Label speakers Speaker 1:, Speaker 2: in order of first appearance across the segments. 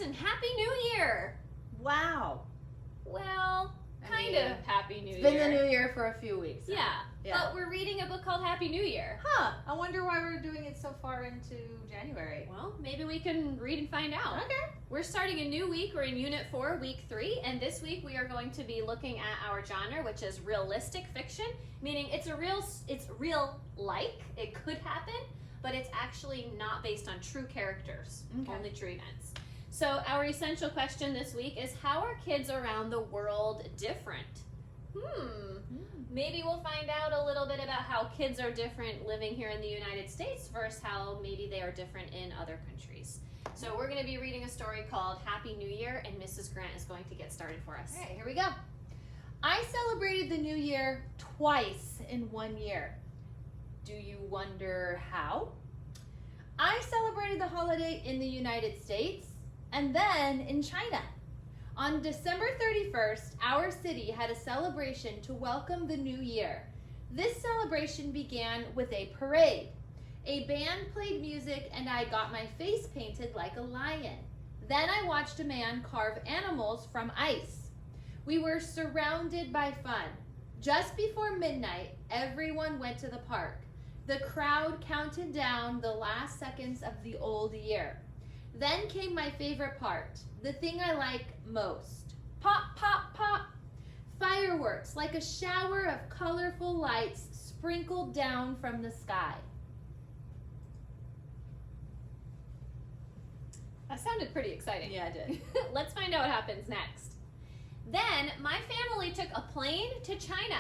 Speaker 1: and Happy New Year!
Speaker 2: Wow.
Speaker 1: Well, kind of Happy New Year.
Speaker 2: It's been the New Year for a few weeks.
Speaker 1: Yeah, but we're reading a book called Happy New Year.
Speaker 2: Huh. I wonder why we're doing it so far into January.
Speaker 1: Well, maybe we can read and find out.
Speaker 2: Okay.
Speaker 1: We're starting a new week. We're in Unit 4, Week 3, and this week we are going to be looking at our genre, which is realistic fiction, meaning it's real-like. It could happen, but it's actually not based on true characters, only true events. So our essential question this week is, how are kids around the world different? Maybe we'll find out a little bit about how kids are different living here in the United States versus how maybe they are different in other countries. So we're going to be reading a story called Happy New Year, and Mrs. Grant is going to get started for us.
Speaker 2: All right, here we go. I celebrated the New Year twice in 1 year. Do you wonder how? I celebrated the holiday in the United States and then in China. On December 31st, our city had a celebration to welcome the new year. This celebration began with a parade. A band played music and I got my face painted like a lion. Then I watched a man carve animals from ice. We were surrounded by fun. Just before midnight, everyone went to the park. The crowd counted down the last seconds of the old year. Then came my favorite part, the thing I like most. Pop, pop, pop. Fireworks like a shower of colorful lights sprinkled down from the sky.
Speaker 1: That sounded pretty exciting.
Speaker 2: Yeah, it did.
Speaker 1: Let's find out what happens next. Then my family took a plane to China.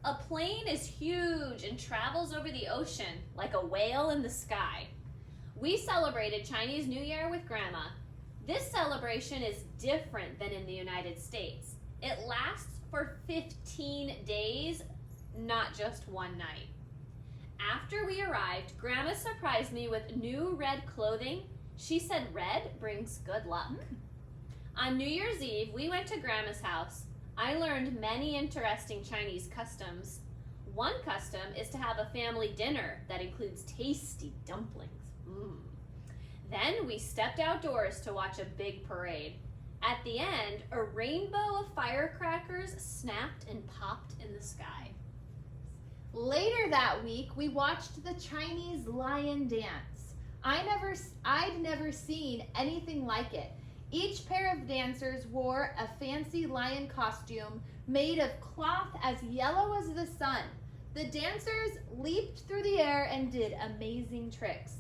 Speaker 1: A plane is huge and travels over the ocean like a whale in the sky. We celebrated Chinese New Year with Grandma. This celebration is different than in the United States. It lasts for 15 days, not just one night. After we arrived, Grandma surprised me with new red clothing. She said red brings good luck. On New Year's Eve, we went to Grandma's house. I learned many interesting Chinese customs. One custom is to have a family dinner that includes tasty dumplings. Then we stepped outdoors to watch a big parade. At the end, a rainbow of firecrackers snapped and popped in the sky.
Speaker 2: Later that week, we watched the Chinese lion dance. I'd never seen anything like it. Each pair of dancers wore a fancy lion costume made of cloth as yellow as the sun. The dancers leaped through the air and did amazing tricks.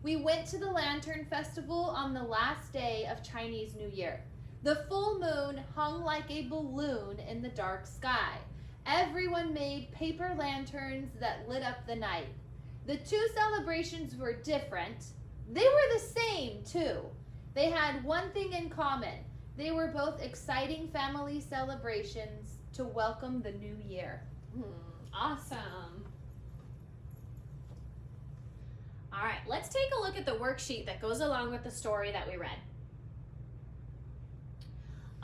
Speaker 2: We went to the Lantern Festival on the last day of Chinese New Year. The full moon hung like a balloon in the dark sky. Everyone made paper lanterns that lit up the night. The two celebrations were different. They were the same, too. They had one thing in common. They were both exciting family celebrations to welcome the new year.
Speaker 1: Awesome. All right, let's take a look at the worksheet that goes along with the story that we read.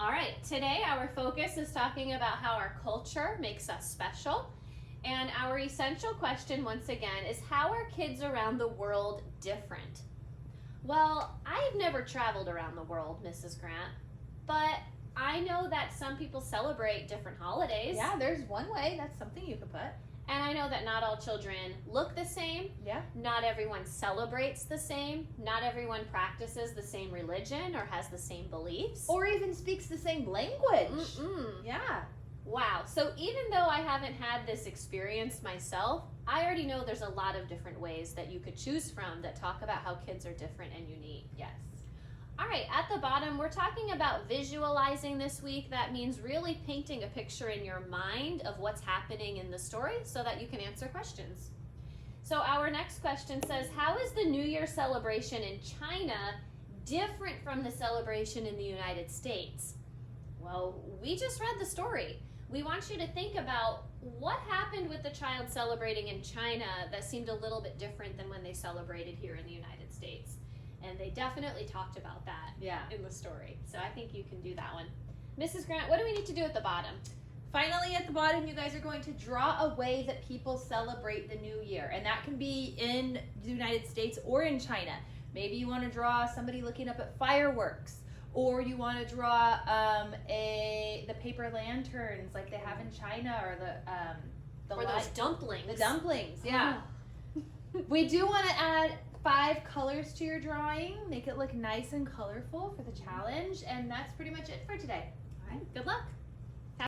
Speaker 1: All right, today our focus is talking about how our culture makes us special. And our essential question, once again, is how are kids around the world different? Well, I've never traveled around the world, Mrs. Grant, but I know that some people celebrate different holidays.
Speaker 2: Yeah, there's one way. That's something you could put.
Speaker 1: And I know that not all children look the same.
Speaker 2: Yeah.
Speaker 1: Not everyone celebrates the same. Not everyone practices the same religion or has the same beliefs.
Speaker 2: Or even speaks the same language. Yeah.
Speaker 1: Wow. So even though I haven't had this experience myself, I already know there's a lot of different ways that you could choose from that talk about how kids are different and unique.
Speaker 2: Yes.
Speaker 1: All right, at the bottom, we're talking about visualizing this week. That means really painting a picture in your mind of what's happening in the story so that you can answer questions. So our next question says, how is the New Year celebration in China different from the celebration in the United States? Well, we just read the story. We want you to think about what happened with the child celebrating in China that seemed a little bit different than when they celebrated here in the United States. And they definitely talked about that in the story. So I think you can do that one. Mrs. Grant, what do we need to do at the bottom?
Speaker 2: Finally, at the bottom, you guys are going to draw a way that people celebrate the new year. And that can be in the United States or in China. Maybe you want to draw somebody looking up at fireworks. or you want to draw the paper lanterns like they have in China, or
Speaker 1: those dumplings.
Speaker 2: The dumplings, yeah. We do want to add 5 colors to your drawing, make it look nice and colorful for the challenge, and that's pretty much it for today.
Speaker 1: All right, good luck.